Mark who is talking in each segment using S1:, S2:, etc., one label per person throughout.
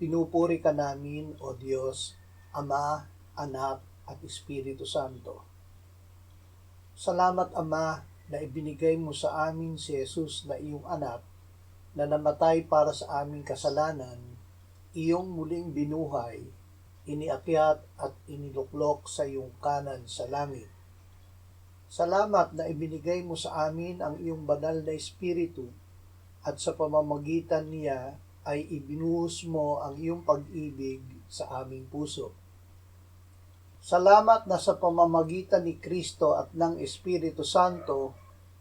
S1: Pinupuri ka namin, O Diyos, Ama, Anak, at Espiritu Santo. Salamat, Ama, na ibinigay mo sa amin si Jesus na iyong anak, na namatay para sa aming kasalanan, iyong muling binuhay, iniakyat at iniluklok sa iyong kanan sa langit. Salamat na ibinigay mo sa amin ang iyong banal na Espiritu, at sa pamamagitan niya ay ibinuhos mo ang iyong pag-ibig sa aming puso. Salamat na sa pamamagitan ni Kristo at ng Espiritu Santo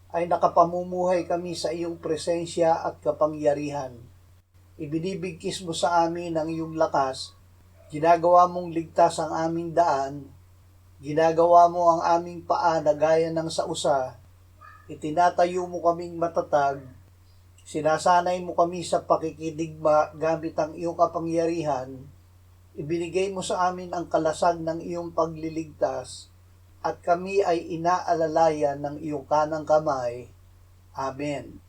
S1: ay nakapamumuhay kami sa iyong presensya at kapangyarihan. Ibinibigkis mo sa amin ang iyong lakas, ginagawa mong ligtas ang aming daan, ginagawa mo ang aming paa na gaya ng sausa, itinatayo mo kaming matatag, sinasanay mo kami sa pakikidigma gamit ang iyong kapangyarihan, ibinigay mo sa amin ang kalasag ng iyong pagliligtas, at kami ay inaalalayan ng iyong kanang kamay. Amen.